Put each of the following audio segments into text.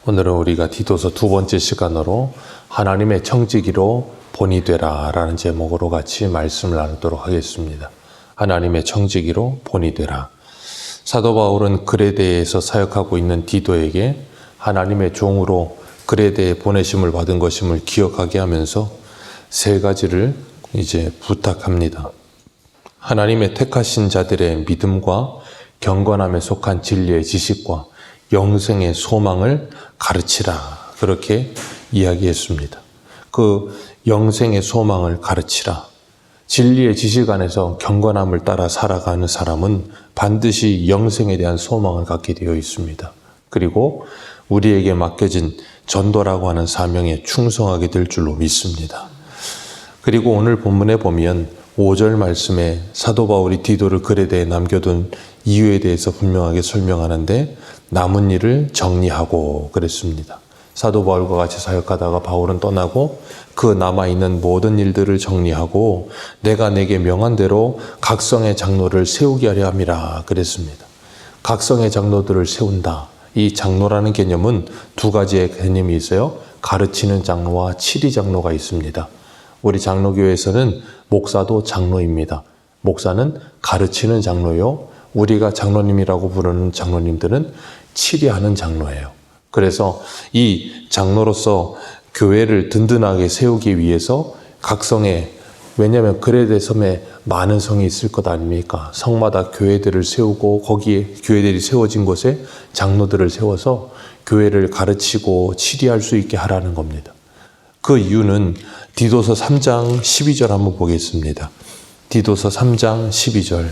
오늘은 우리가 디도서 두 번째 시간으로 하나님의 청지기로 본이 되라 라는 제목으로 같이 말씀을 나누도록 하겠습니다. 하나님의 청지기로 본이 되라. 사도 바울은 그레데에서 사역하고 있는 디도에게 하나님의 종으로 그레데에 보내심을 받은 것임을 기억하게 하면서 세 가지를 이제 부탁합니다. 하나님의 택하신 자들의 믿음과 경건함에 속한 진리의 지식과 영생의 소망을 가르치라. 그렇게 이야기했습니다. 그 영생의 소망을 가르치라. 진리의 지식 안에서 경건함을 따라 살아가는 사람은 반드시 영생에 대한 소망을 갖게 되어 있습니다. 그리고 우리에게 맡겨진 전도라고 하는 사명에 충성하게 될 줄로 믿습니다. 그리고 오늘 본문에 보면 5절 말씀에 사도 바울이 디도를 그레데에 남겨둔 이유에 대해서 분명하게 설명하는데 남은 일을 정리하고 그랬습니다. 사도 바울과 같이 사역하다가 바울은 떠나고 그 남아있는 모든 일들을 정리하고 내가 내게 명한 대로 각성의 장로를 세우게 하려 함이라 그랬습니다. 각성의 장로들을 세운다. 이 장로라는 개념은 두 가지의 개념이 있어요. 가르치는 장로와 치리 장로가 있습니다. 우리 장로교회에서는 목사도 장로입니다. 목사는 가르치는 장로요. 우리가 장로님이라고 부르는 장로님들은 치리하는 장로예요. 그래서 이 장로로서 교회를 든든하게 세우기 위해서 각성에, 왜냐하면 그레데 섬에 많은 성이 있을 것 아닙니까? 성마다 교회들을 세우고 거기에 교회들이 세워진 곳에 장로들을 세워서 교회를 가르치고 치리할 수 있게 하라는 겁니다. 그 이유는 디도서 3장 12절 한번 보겠습니다. 디도서 3장 12절.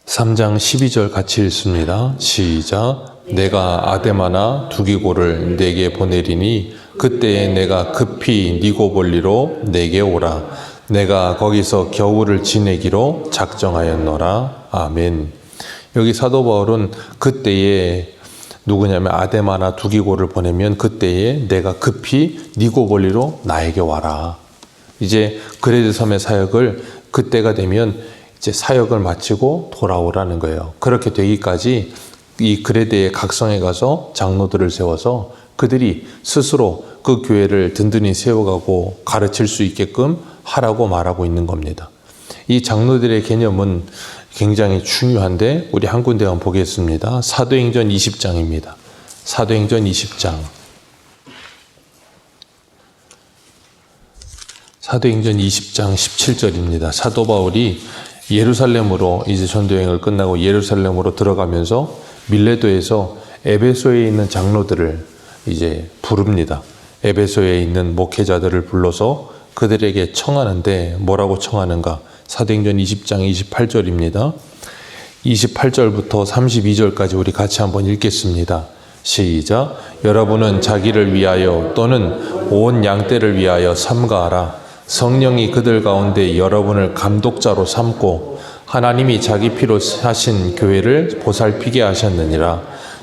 3장 12절 같이 읽습니다. 시작. 내가 아데마나 두기고를 내게 보내리니 그때에 내가 급히 니고볼리로 내게 오라. 내가 거기서 겨울을 지내기로 작정하였노라. 아멘. 여기 사도 바울은 그때에 누구냐면 아데마나 두기고를 보내면 그때에 내가 급히 니고볼리로 나에게 와라. 이제 그레데 섬의 사역을 그때가 되면 이제 사역을 마치고 돌아오라는 거예요. 그렇게 되기까지 이 그레데의 각성에 가서 장로들을 세워서 그들이 스스로 그 교회를 든든히 세워가고 가르칠 수 있게끔 하라고 말하고 있는 겁니다. 이 장로들의 개념은 굉장히 중요한데 우리 한 군데 한번 보겠습니다. 사도행전 20장입니다. 사도행전 20장. 사도행전 20장 17절입니다. 사도 바울이 예루살렘으로 이제 전도여행을 끝나고 예루살렘으로 들어가면서 밀레도에서 에베소에 있는 장로들을 이제 부릅니다. 에베소에 있는 목회자들을 불러서 그들에게 청하는데 뭐라고 청하는가? 사도행전 20장 28절입니다. 28절부터 32절까지 우리 같이 한번 읽겠습니다. 시작. 여러분은 자기를 위하여 또는 온 양떼를 위하여 삼가하라. 성령이 그들 가운데 여러분을 감독자로 삼고 하나님이 자기 피로 사신 교회를 보살피게 하셨느니라.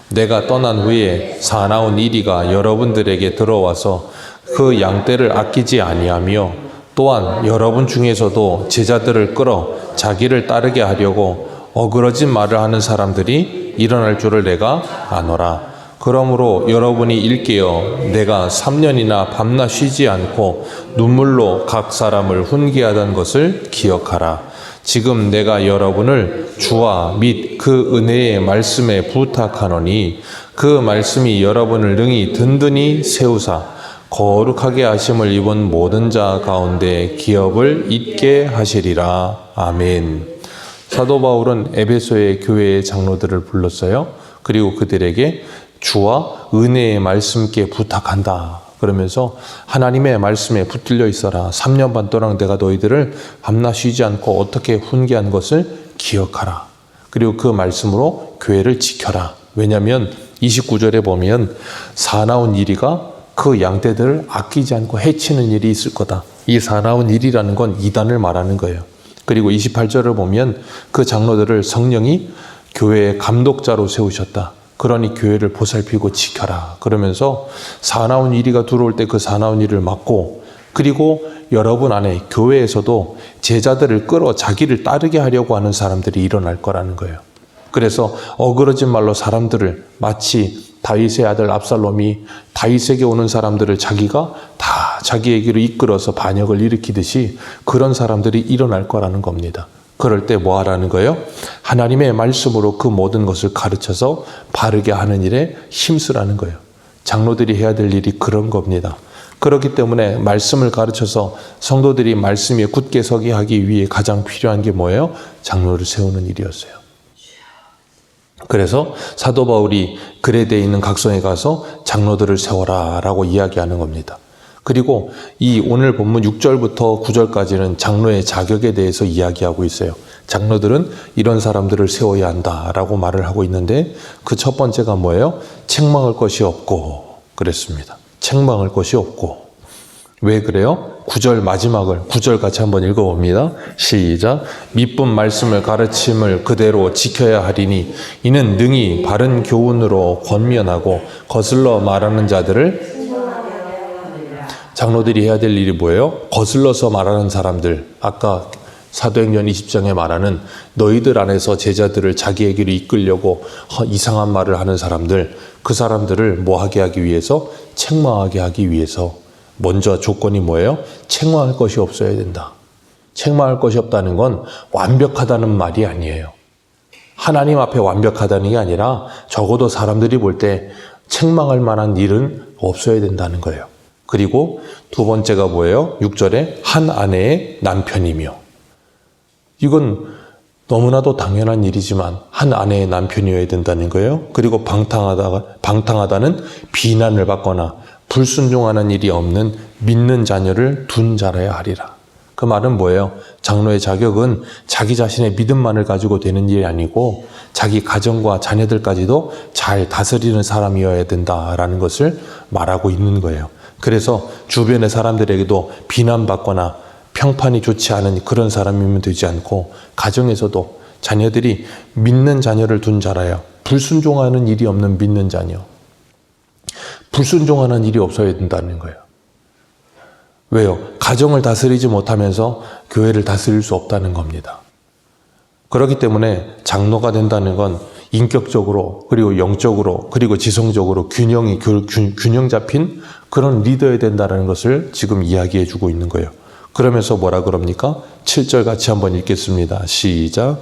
내가 떠난 후에 사나운 이리가 여러분들에게 들어와서 그 양떼를 아끼지 아니하며 또한 여러분 중에서도 제자들을 끌어 자기를 따르게 하려고 어그러진 말을 하는 사람들이 일어날 줄을 내가 아노라. 그러므로 여러분이 일깨어 내가 3년이나 밤낮 쉬지 않고 눈물로 각 사람을 훈계하던 것을 기억하라. 지금 내가 여러분을 주와 및 그 은혜의 말씀에 부탁하노니 그 말씀이 여러분을 능히 든든히 세우사 거룩하게 하심을 입은 모든 자 가운데 기업을 잊게 하시리라. 아멘. 사도 바울은 에베소의 교회의 장로들을 불렀어요. 그리고 그들에게 주와 은혜의 말씀께 부탁한다. 그러면서 하나님의 말씀에 붙들려 있어라. 3년 반 동안 내가 너희들을 밤낮 쉬지 않고 어떻게 훈계한 것을 기억하라. 그리고 그 말씀으로 교회를 지켜라. 왜냐하면 29절에 보면 사나운 이리가 그 양떼들을 아끼지 않고 해치는 일이 있을 거다. 이 사나운 일이라는 건 이단을 말하는 거예요. 그리고 28절을 보면 그 장로들을 성령이 교회의 감독자로 세우셨다. 그러니 교회를 보살피고 지켜라. 그러면서 사나운 이리가 들어올 때 그 사나운 이를 막고 그리고 여러분 안에 교회에서도 제자들을 끌어 자기를 따르게 하려고 하는 사람들이 일어날 거라는 거예요. 그래서 어그러진 말로 사람들을 마치 다윗의 아들 압살롬이 다윗에게 오는 사람들을 자기가 다 자기에게로 이끌어서 반역을 일으키듯이 그런 사람들이 일어날 거라는 겁니다. 그럴 때 뭐 하라는 거예요? 하나님의 말씀으로 그 모든 것을 가르쳐서 바르게 하는 일에 힘쓰라는 거예요. 장로들이 해야 될 일이 그런 겁니다. 그렇기 때문에 말씀을 가르쳐서 성도들이 말씀 위에 굳게 서게 하기 위해 가장 필요한 게 뭐예요? 장로를 세우는 일이었어요. 그래서 사도 바울이 그레데에 있는 각성에 가서 장로들을 세워라 라고 이야기하는 겁니다. 그리고 이 오늘 본문 6절부터 9절까지는 장로의 자격에 대해서 이야기하고 있어요. 장로들은 이런 사람들을 세워야 한다라고 말을 하고 있는데 그 첫 번째가 뭐예요? 책망할 것이 없고 그랬습니다. 책망할 것이 없고. 왜 그래요? 9절 마지막을 9절 같이 한번 읽어봅니다. 시작. 미쁜 말씀을 가르침을 그대로 지켜야 하리니 이는 능히 바른 교훈으로 권면하고 거슬러 말하는 자들을 장로들이 해야 될 일이 뭐예요? 거슬러서 말하는 사람들. 아까 사도행전 20장에 말하는 너희들 안에서 제자들을 자기에게로 이끌려고 이상한 말을 하는 사람들, 그 사람들을 뭐 하게 하기 위해서? 책망하게 하기 위해서. 먼저 조건이 뭐예요? 책망할 것이 없어야 된다. 책망할 것이 없다는 건 완벽하다는 말이 아니에요. 하나님 앞에 완벽하다는 게 아니라 적어도 사람들이 볼 때 책망할 만한 일은 없어야 된다는 거예요. 그리고 두 번째가 뭐예요? 6절에 한 아내의 남편이며. 이건 너무나도 당연한 일이지만 한 아내의 남편이어야 된다는 거예요. 그리고 방탕하다는 비난을 받거나 불순종하는 일이 없는 믿는 자녀를 둔 자라야 하리라. 그 말은 뭐예요? 장로의 자격은 자기 자신의 믿음만을 가지고 되는 일이 아니고 자기 가정과 자녀들까지도 잘 다스리는 사람이어야 된다라는 것을 말하고 있는 거예요. 그래서 주변의 사람들에게도 비난받거나 평판이 좋지 않은 그런 사람이면 되지 않고 가정에서도 자녀들이 믿는 자녀를 둔 자라요. 불순종하는 일이 없는 믿는 자녀. 불순종하는 일이 없어야 된다는 거예요. 왜요? 가정을 다스리지 못하면서 교회를 다스릴 수 없다는 겁니다. 그렇기 때문에 장로가 된다는 건 인격적으로 그리고 영적으로 그리고 지성적으로 균형 잡힌 그런 리더여야 된다는 것을 지금 이야기해 주고 있는 거예요. 그러면서 뭐라 그럽니까? 7절 같이 한번 읽겠습니다. 시작.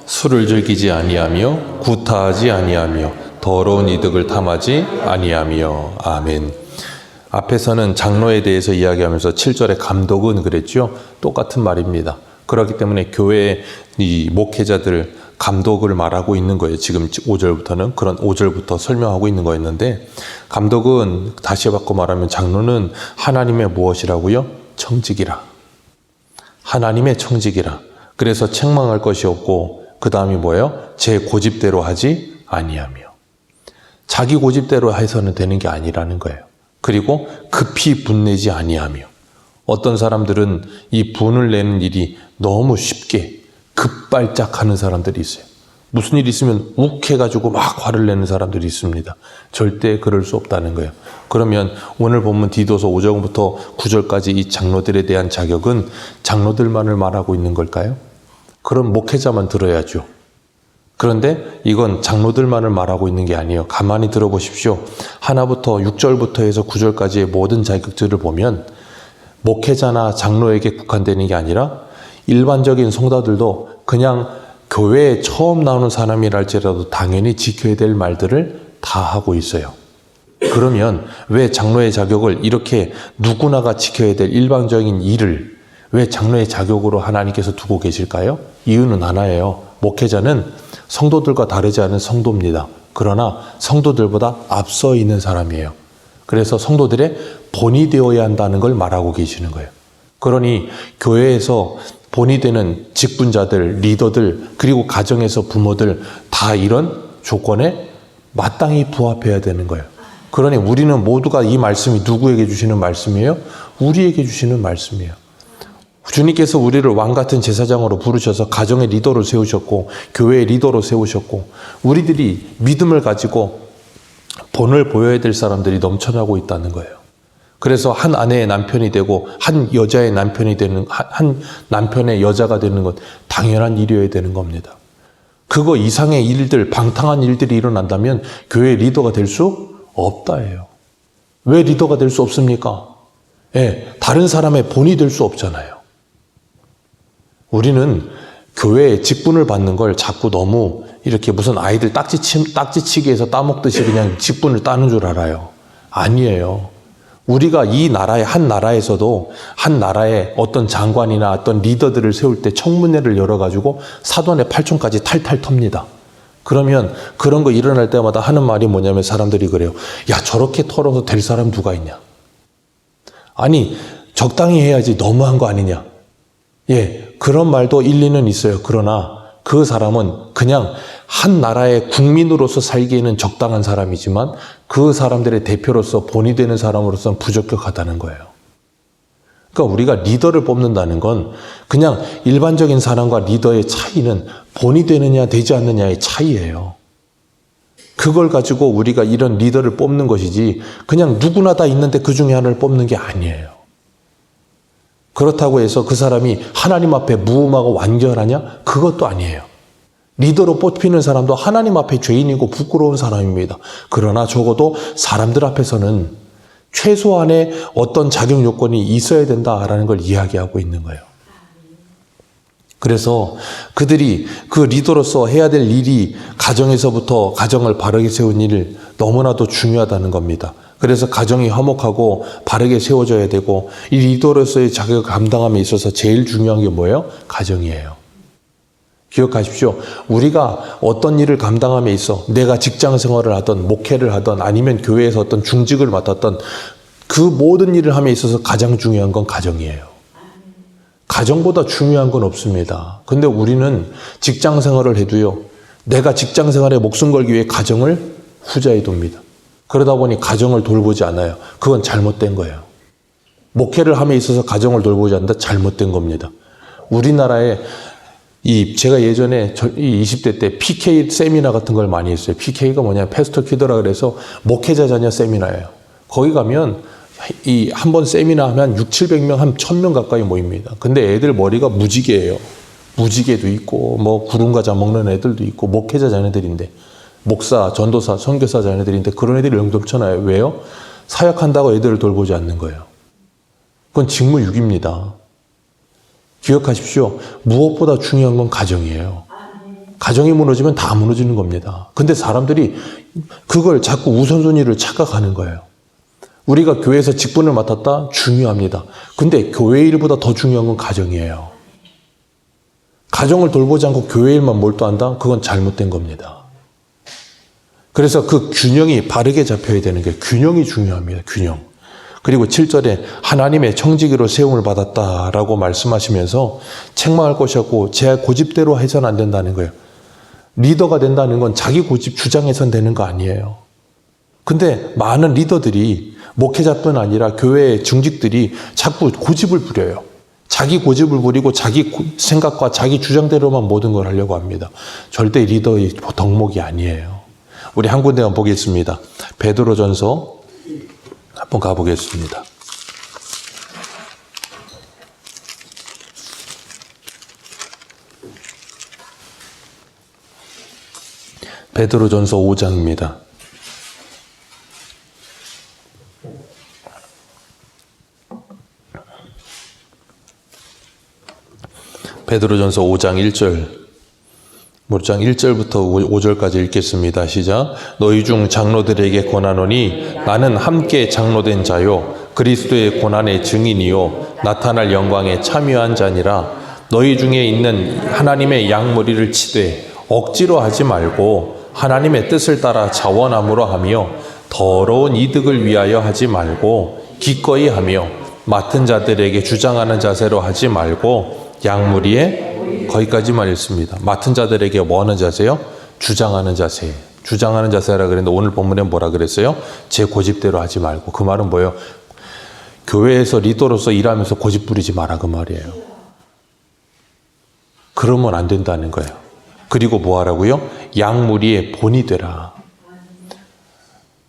술을 즐기지 아니하며 구타하지 아니하며 더러운 이득을 탐하지 아니하며. 아멘. 앞에서는 장로에 대해서 이야기하면서 7절에 감독은 그랬죠. 똑같은 말입니다. 그렇기 때문에 교회의 이 목회자들 감독을 말하고 있는 거예요. 지금 5절부터는 그런 5절부터 설명하고 있는 거였는데 감독은 다시 바꿔 말하면 장로는 하나님의 무엇이라고요? 청직이라. 하나님의 청직이라. 그래서 책망할 것이 없고 그 다음이 뭐예요? 제 고집대로 하지 아니하며. 자기 고집대로 해서는 되는 게 아니라는 거예요. 그리고 급히 분내지 아니하며. 어떤 사람들은 이 분을 내는 일이 너무 쉽게 급발작하는 사람들이 있어요. 무슨 일이 있으면 욱해가지고 막 화를 내는 사람들이 있습니다. 절대 그럴 수 없다는 거예요. 그러면 오늘 본문 디도서 5절부터 9절까지 이 장로들에 대한 자격은 장로들만을 말하고 있는 걸까요? 그럼 목회자만 들어야죠. 그런데 이건 장로들만을 말하고 있는 게 아니에요. 가만히 들어보십시오. 하나부터 6절부터 해서 9절까지의 모든 자격들을 보면 목회자나 장로에게 국한되는 게 아니라 일반적인 성도들도 그냥 교회에 처음 나오는 사람이랄지라도 당연히 지켜야 될 말들을 다 하고 있어요. 그러면 왜 장로의 자격을 이렇게 누구나가 지켜야 될 일반적인 일을 왜 장로의 자격으로 하나님께서 두고 계실까요? 이유는 하나예요. 목회자는 성도들과 다르지 않은 성도입니다. 그러나 성도들보다 앞서 있는 사람이에요. 그래서 성도들의 본이 되어야 한다는 걸 말하고 계시는 거예요. 그러니 교회에서 본이 되는 직분자들, 리더들, 그리고 가정에서 부모들 다 이런 조건에 마땅히 부합해야 되는 거예요. 그러니 우리는 모두가 이 말씀이 누구에게 주시는 말씀이에요? 우리에게 주시는 말씀이에요. 주님께서 우리를 왕 같은 제사장으로 부르셔서 가정의 리더로 세우셨고 교회의 리더로 세우셨고 우리들이 믿음을 가지고 본을 보여야 될 사람들이 넘쳐나고 있다는 거예요. 그래서 한 아내의 남편이 되고 한 여자의 남편이 되는 한 남편의 여자가 되는 것 당연한 일이어야 되는 겁니다. 그거 이상의 일들, 방탕한 일들이 일어난다면 교회 리더가 될 수 없다예요. 왜 리더가 될 수 없습니까? 예, 다른 사람의 본이 될 수 없잖아요. 우리는 교회에 직분을 받는 걸 자꾸 너무 이렇게 무슨 아이들 딱지치기 해서 따먹듯이 그냥 직분을 따는 줄 알아요. 아니에요. 우리가 이 나라의 한 나라에서도 한 나라의 어떤 장관이나 어떤 리더들을 세울 때 청문회를 열어가지고 사돈의 팔촌까지 탈탈 텁니다. 그러면 그런 거 일어날 때마다 하는 말이 뭐냐면 사람들이 그래요. 야, 저렇게 털어서 될 사람 누가 있냐? 아니, 적당히 해야지 너무한 거 아니냐? 예, 그런 말도 일리는 있어요. 그러나 그 사람은 그냥 한 나라의 국민으로서 살기에는 적당한 사람이지만 그 사람들의 대표로서 본이 되는 사람으로서는 부적격하다는 거예요. 그러니까 우리가 리더를 뽑는다는 건 그냥 일반적인 사람과 리더의 차이는 본이 되느냐 되지 않느냐의 차이예요. 그걸 가지고 우리가 이런 리더를 뽑는 것이지 그냥 누구나 다 있는데 그 중에 하나를 뽑는 게 아니에요. 그렇다고 해서 그 사람이 하나님 앞에 무음하고 완전하냐? 그것도 아니에요. 리더로 뽑히는 사람도 하나님 앞에 죄인이고 부끄러운 사람입니다. 그러나 적어도 사람들 앞에서는 최소한의 어떤 자격 요건이 있어야 된다라는 걸 이야기하고 있는 거예요. 그래서 그들이 그 리더로서 해야 될 일이 가정에서부터 가정을 바르게 세우는 일 너무나도 중요하다는 겁니다. 그래서 가정이 화목하고 바르게 세워져야 되고 이 리더로서의 자격을 감당함에 있어서 제일 중요한 게 뭐예요? 가정이에요. 기억하십시오. 우리가 어떤 일을 감당함에 있어 내가 직장 생활을 하던 목회를 하던 아니면 교회에서 어떤 중직을 맡았던 그 모든 일을 함에 있어서 가장 중요한 건 가정이에요. 가정보다 중요한 건 없습니다. 근데 우리는 직장 생활을 해도요. 내가 직장 생활에 목숨 걸기 위해 가정을 후자에 둡니다. 그러다 보니 가정을 돌보지 않아요. 그건 잘못된 거예요. 목회를 함에 있어서 가정을 돌보지 않는다? 잘못된 겁니다. 우리나라에 제가 예전에 20대 때 PK 세미나 같은 걸 많이 했어요. PK가 뭐냐면 패스터 키더라 그래서 목회자 자녀 세미나예요. 거기 가면 한 번 세미나 하면 600~700명, 한 1000명 가까이 모입니다. 근데 애들 머리가 무지개예요. 무지개도 있고 뭐 구름과자 먹는 애들도 있고 목회자 자녀들인데 목사, 전도사, 선교사 자녀들인데 그런 애들이 넘쳐나요. 왜요? 사역한다고 애들을 돌보지 않는 거예요. 그건 직무유기입니다. 기억하십시오. 무엇보다 중요한 건 가정이에요. 가정이 무너지면 다 무너지는 겁니다. 근데 사람들이 그걸 자꾸 우선순위를 착각하는 거예요. 우리가 교회에서 직분을 맡았다? 중요합니다. 근데 교회 일보다 더 중요한 건 가정이에요. 가정을 돌보지 않고 교회 일만 몰두한다? 그건 잘못된 겁니다. 그래서 그 균형이 바르게 잡혀야 되는 게 균형이 중요합니다. 균형. 그리고 7절에 하나님의 청지기로 세움을 받았다라고 말씀하시면서 책망할 것이 없고 제 고집대로 해서는 안 된다는 거예요. 리더가 된다는 건 자기 고집 주장해선 되는 거 아니에요. 근데 많은 리더들이 목회자뿐 아니라 교회의 중직들이 자꾸 고집을 부려요. 자기 고집을 부리고 자기 생각과 자기 주장대로만 모든 걸 하려고 합니다. 절대 리더의 덕목이 아니에요. 우리 한 군데만 보겠습니다. 베드로전서 한번 가보겠습니다. 베드로전서 5장입니다. 베드로전서 5장 1절 5장 1절부터 5절까지 읽겠습니다. 시작. 너희 중 장로들에게 권하노니 나는 함께 장로된 자요 그리스도의 고난의 증인이요 나타날 영광에 참여한 자니라. 너희 중에 있는 하나님의 양머리를 치되 억지로 하지 말고 하나님의 뜻을 따라 자원함으로 하며 더러운 이득을 위하여 하지 말고 기꺼이 하며 맡은 자들에게 주장하는 자세로 하지 말고 양무리에 거기까지만 읽습니다. 맡은 자들에게 뭐 하는 자세요? 주장하는 자세. 주장하는 자세라 그랬는데 오늘 본문에 뭐라 그랬어요? 제 고집대로 하지 말고. 그 말은 뭐예요? 교회에서 리더로서 일하면서 고집 부리지 마라 그 말이에요. 그러면 안 된다는 거예요. 그리고 뭐 하라고요? 양무리의 본이 되라.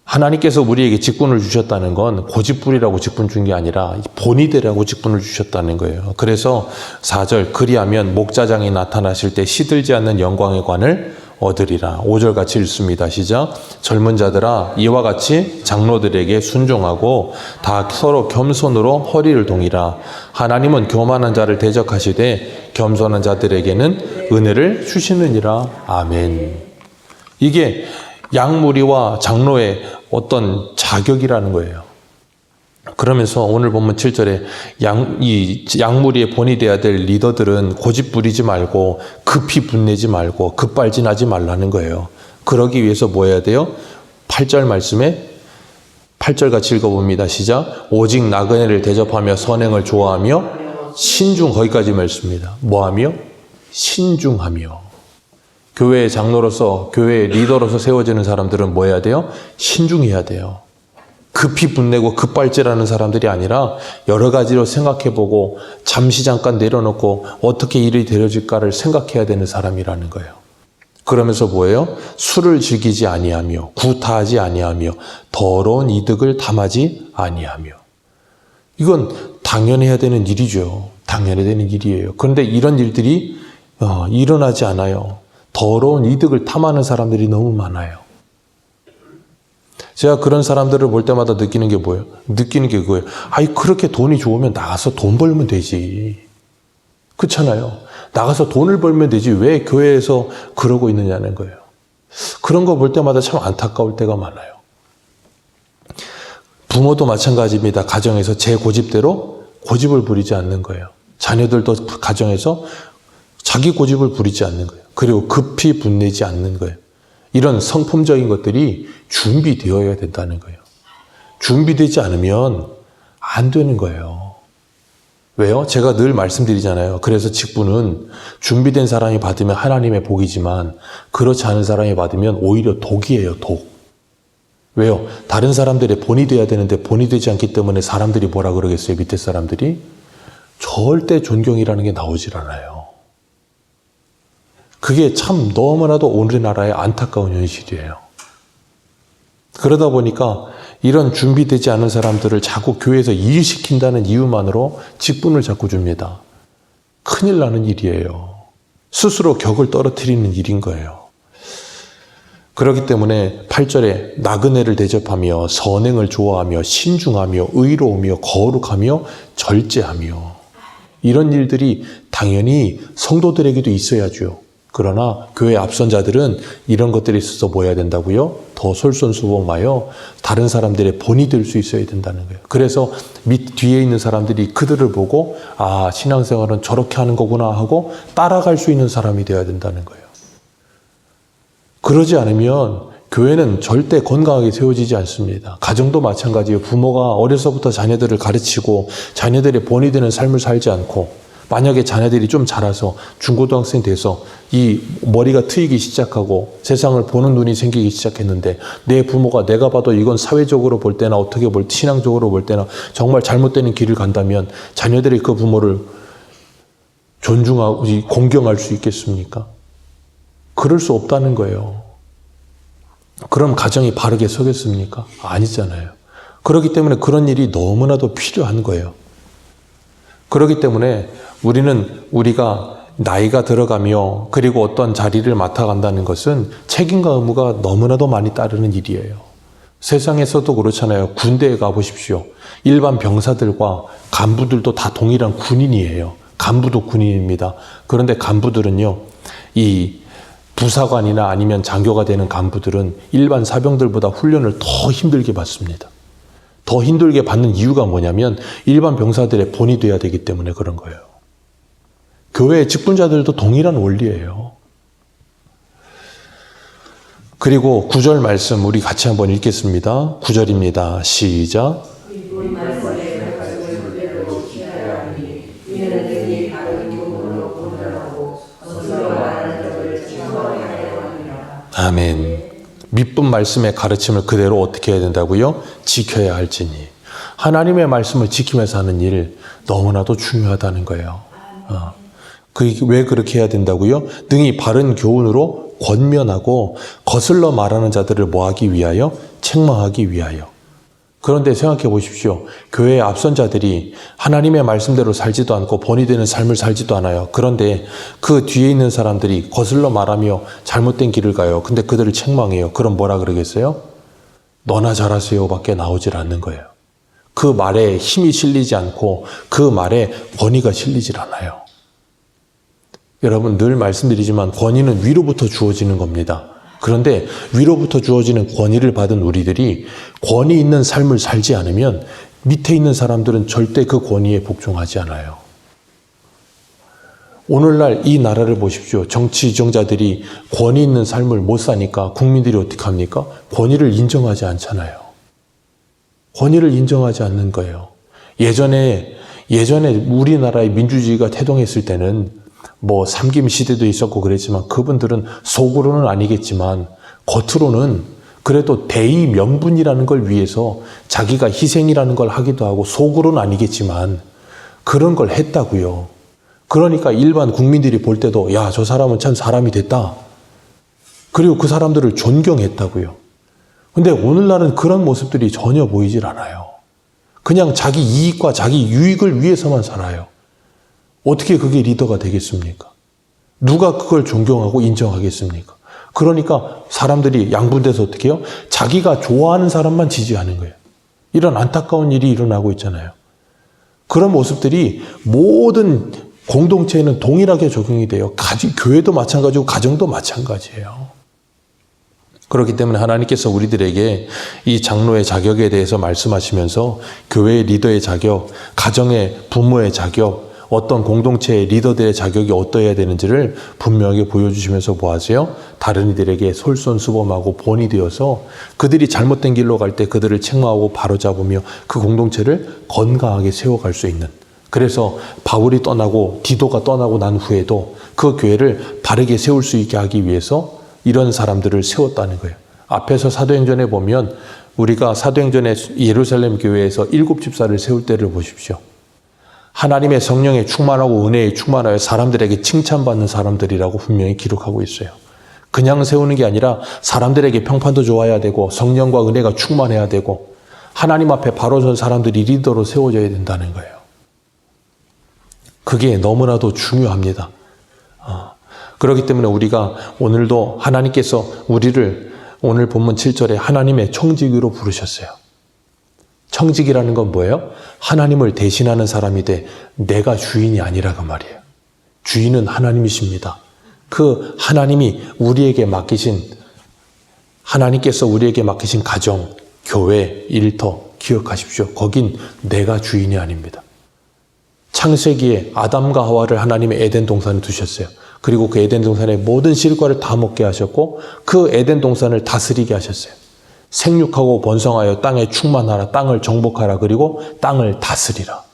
하나님께서 우리에게 직분을 주셨다는 건 고집부리라고 직분 준 게 아니라 본이 되라고 직분을 주셨다는 거예요. 그래서 4절 그리하면 목자장이 나타나실 때 시들지 않는 영광의 관을 얻으리라. 5절 같이 읽습니다. 시작. 젊은 자들아 이와 같이 장로들에게 순종하고 다 서로 겸손으로 허리를 동이라. 하나님은 교만한 자를 대적하시되 겸손한 자들에게는 은혜를 주시느니라. 아멘. 이게 양무리와 장로의 어떤 자격이라는 거예요. 그러면서 오늘 본문 7절에 양무리의 본이 돼야 될 리더들은 고집 부리지 말고 급히 분내지 말고 급발진하지 말라는 거예요. 그러기 위해서 뭐 해야 돼요? 8절 말씀에 8절 같이 읽어봅니다. 시작. 오직 나그네를 대접하며 선행을 좋아하며 거기까지 말씀입니다. 뭐하며? 신중하며. 교회의 장로로서 교회의 리더로서 세워지는 사람들은 뭐 해야 돼요? 신중해야 돼요. 급히 분내고 급발진하는 사람들이 아니라 여러 가지로 생각해보고 잠시 잠깐 내려놓고 어떻게 일이 되어질까를 생각해야 되는 사람이라는 거예요. 그러면서 뭐예요? 술을 즐기지 아니하며 구타하지 아니하며 더러운 이득을 탐하지 아니하며. 이건 당연해야 되는 일이죠. 당연해야 되는 일이에요. 그런데 이런 일들이 일어나지 않아요. 더러운 이득을 탐하는 사람들이 너무 많아요. 제가 그런 사람들을 볼 때마다 느끼는 게 뭐예요? 느끼는 게 그거예요. 아이, 그렇게 돈이 좋으면 나가서 돈 벌면 되지. 그렇잖아요. 나가서 돈을 벌면 되지. 왜 교회에서 그러고 있느냐는 거예요. 그런 거 볼 때마다 참 안타까울 때가 많아요. 부모도 마찬가지입니다. 가정에서 제 고집대로 고집을 부리지 않는 거예요. 자녀들도 가정에서 자기 고집을 부리지 않는 거예요. 그리고 급히 분내지 않는 거예요. 이런 성품적인 것들이 준비되어야 된다는 거예요. 준비되지 않으면 안 되는 거예요. 왜요? 제가 늘 말씀드리잖아요. 그래서 직분은 준비된 사람이 받으면 하나님의 복이지만 그렇지 않은 사람이 받으면 오히려 독이에요. 독. 왜요? 다른 사람들의 본이 돼야 되는데 본이 되지 않기 때문에 사람들이 뭐라 그러겠어요? 밑에 사람들이? 절대 존경이라는 게 나오질 않아요. 그게 참 너무나도 우리나라의 안타까운 현실이에요. 그러다 보니까 이런 준비되지 않은 사람들을 자꾸 교회에서 일시킨다는 이유만으로 직분을 자꾸 줍니다. 큰일 나는 일이에요. 스스로 격을 떨어뜨리는 일인 거예요. 그렇기 때문에 8절에 나그네를 대접하며 선행을 좋아하며 신중하며 의로우며 거룩하며 절제하며 이런 일들이 당연히 성도들에게도 있어야죠. 그러나 교회 앞선 자들은 이런 것들이 있어서 뭐 해야 된다고요? 더 솔선수범하여 다른 사람들의 본이 될 수 있어야 된다는 거예요. 그래서 뒤에 있는 사람들이 그들을 보고 아, 신앙생활은 저렇게 하는 거구나 하고 따라갈 수 있는 사람이 되어야 된다는 거예요. 그러지 않으면 교회는 절대 건강하게 세워지지 않습니다. 가정도 마찬가지예요. 부모가 어려서부터 자녀들을 가르치고 자녀들의 본이 되는 삶을 살지 않고 만약에 자녀들이 좀 자라서 중고등학생 돼서 이 머리가 트이기 시작하고 세상을 보는 눈이 생기기 시작했는데 내 부모가 내가 봐도 이건 사회적으로 볼 때나 어떻게 볼 때 신앙적으로 볼 때나 정말 잘못되는 길을 간다면 자녀들이 그 부모를 존중하고 공경할 수 있겠습니까? 그럴 수 없다는 거예요. 그럼 가정이 바르게 서겠습니까? 아니잖아요. 그렇기 때문에 그런 일이 너무나도 필요한 거예요. 그렇기 때문에 우리가 나이가 들어가며 그리고 어떤 자리를 맡아간다는 것은 책임과 의무가 너무나도 많이 따르는 일이에요. 세상에서도 그렇잖아요. 군대에 가보십시오. 일반 병사들과 간부들도 다 동일한 군인이에요. 간부도 군인입니다. 그런데 간부들은요, 이 부사관이나 아니면 장교가 되는 간부들은 일반 사병들보다 훈련을 더 힘들게 받습니다. 더 힘들게 받는 이유가 뭐냐면 일반 병사들의 본이 돼야 되기 때문에 그런 거예요. 교회의 직분자들도 동일한 원리예요. 그리고 9절 말씀 우리 같이 한번 읽겠습니다. 9절입니다. 시작. 아멘. 밑분 말씀의 가르침을 그대로 어떻게 해야 된다고요? 지켜야 할지니. 하나님의 말씀을 지키면서 하는 일 너무나도 중요하다는 거예요. 왜 그렇게 해야 된다고요? 능히 바른 교훈으로 권면하고 거슬러 말하는 자들을 뭐하기 위하여? 책망하기 위하여. 그런데 생각해 보십시오. 교회의 앞선 자들이 하나님의 말씀대로 살지도 않고 본이 되는 삶을 살지도 않아요. 그런데 그 뒤에 있는 사람들이 거슬러 말하며 잘못된 길을 가요. 근데 그들을 책망해요. 그럼 뭐라 그러겠어요? 너나 잘하세요 밖에 나오질 않는 거예요. 그 말에 힘이 실리지 않고 그 말에 권위가 실리질 않아요. 여러분 늘 말씀드리지만 권위는 위로부터 주어지는 겁니다. 그런데 위로부터 주어지는 권위를 받은 우리들이 권위 있는 삶을 살지 않으면 밑에 있는 사람들은 절대 그 권위에 복종하지 않아요. 오늘날 이 나라를 보십시오. 정치 지정자들이 권위 있는 삶을 못 사니까 국민들이 어떻게 합니까? 권위를 인정하지 않잖아요. 권위를 인정하지 않는 거예요. 예전에 우리나라의 민주주의가 태동했을 때는 뭐 삼김 시대도 있었고 그랬지만 그분들은 속으로는 아니겠지만 겉으로는 그래도 대의 명분이라는 걸 위해서 자기가 희생이라는 걸 하기도 하고 속으로는 아니겠지만 그런 걸 했다고요. 그러니까 일반 국민들이 볼 때도 야, 저 사람은 참 사람이 됐다. 그리고 그 사람들을 존경했다고요. 근데 오늘날은 그런 모습들이 전혀 보이질 않아요. 그냥 자기 이익과 자기 유익을 위해서만 살아요. 어떻게 그게 리더가 되겠습니까? 누가 그걸 존경하고 인정하겠습니까? 그러니까 사람들이 양분돼서 어떻게 해요? 자기가 좋아하는 사람만 지지하는 거예요. 이런 안타까운 일이 일어나고 있잖아요. 그런 모습들이 모든 공동체에는 동일하게 적용이 돼요. 교회도 마찬가지고 가정도 마찬가지예요. 그렇기 때문에 하나님께서 우리들에게 이 장로의 자격에 대해서 말씀하시면서 교회의 리더의 자격, 가정의 부모의 자격, 어떤 공동체의 리더들의 자격이 어떠해야 되는지를 분명하게 보여주시면서 뭐 하세요? 다른 이들에게 솔선수범하고 본이 되어서 그들이 잘못된 길로 갈 때 그들을 책망하고 바로잡으며 그 공동체를 건강하게 세워갈 수 있는, 그래서 바울이 떠나고 디도가 떠나고 난 후에도 그 교회를 바르게 세울 수 있게 하기 위해서 이런 사람들을 세웠다는 거예요. 앞에서 사도행전에 보면 우리가 사도행전에 예루살렘 교회에서 7집사를 세울 때를 보십시오. 하나님의 성령에 충만하고 은혜에 충만하여 사람들에게 칭찬받는 사람들이라고 분명히 기록하고 있어요. 그냥 세우는 게 아니라 사람들에게 평판도 좋아야 되고 성령과 은혜가 충만해야 되고 하나님 앞에 바로 선 사람들이 리더로 세워져야 된다는 거예요. 그게 너무나도 중요합니다. 그렇기 때문에 우리가 오늘도 하나님께서 우리를 오늘 본문 7절에 하나님의 청지기로 부르셨어요. 청직이라는 건 뭐예요? 하나님을 대신하는 사람이 돼 내가 주인이 아니라 그 말이에요. 주인은 하나님이십니다. 그 하나님이 우리에게 맡기신, 하나님께서 우리에게 맡기신 가정, 교회, 일터 기억하십시오. 거긴 내가 주인이 아닙니다. 창세기에 아담과 하와를 하나님의 에덴 동산에 두셨어요. 그리고 그 에덴 동산의 모든 실과를 다 먹게 하셨고 그 에덴 동산을 다스리게 하셨어요. 생육하고 번성하여 땅에 충만하라, 땅을 정복하라, 그리고 땅을 다스리라.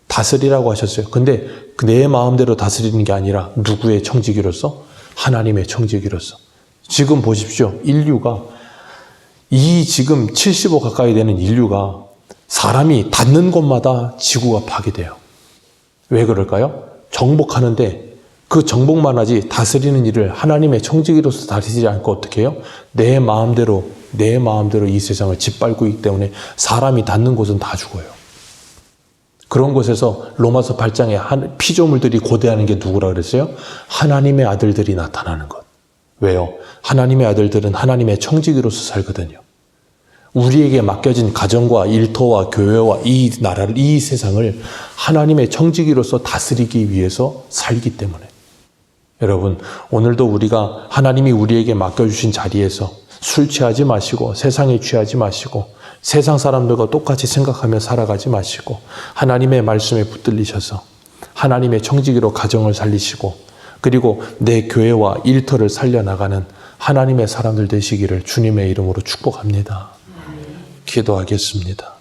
다스리라고 하셨어요. 근데 내 마음대로 다스리는 게 아니라 누구의 청지기로서? 하나님의 청지기로서. 지금 보십시오. 인류가 지금 70억 가까이 되는 인류가 사람이 닿는 곳마다 지구가 파괴돼요. 왜 그럴까요? 정복하는데 그 정복만 하지 다스리는 일을 하나님의 청지기로서 다스리지 않고 어떻게 해요? 내 마음대로 이 세상을 짓밟고 있기 때문에 사람이 닿는 곳은 다 죽어요. 그런 곳에서 로마서 8장에 피조물들이 고대하는 게 누구라 그랬어요? 하나님의 아들들이 나타나는 것. 왜요? 하나님의 아들들은 하나님의 청지기로서 살거든요. 우리에게 맡겨진 가정과 일터와 교회와 이 나라를, 이 세상을 하나님의 청지기로서 다스리기 위해서 살기 때문에. 여러분, 오늘도 우리가 하나님이 우리에게 맡겨주신 자리에서 술 취하지 마시고 세상에 취하지 마시고 세상 사람들과 똑같이 생각하며 살아가지 마시고 하나님의 말씀에 붙들리셔서 하나님의 청지기로 가정을 살리시고 그리고 내 교회와 일터를 살려나가는 하나님의 사람들 되시기를 주님의 이름으로 축복합니다. 기도하겠습니다.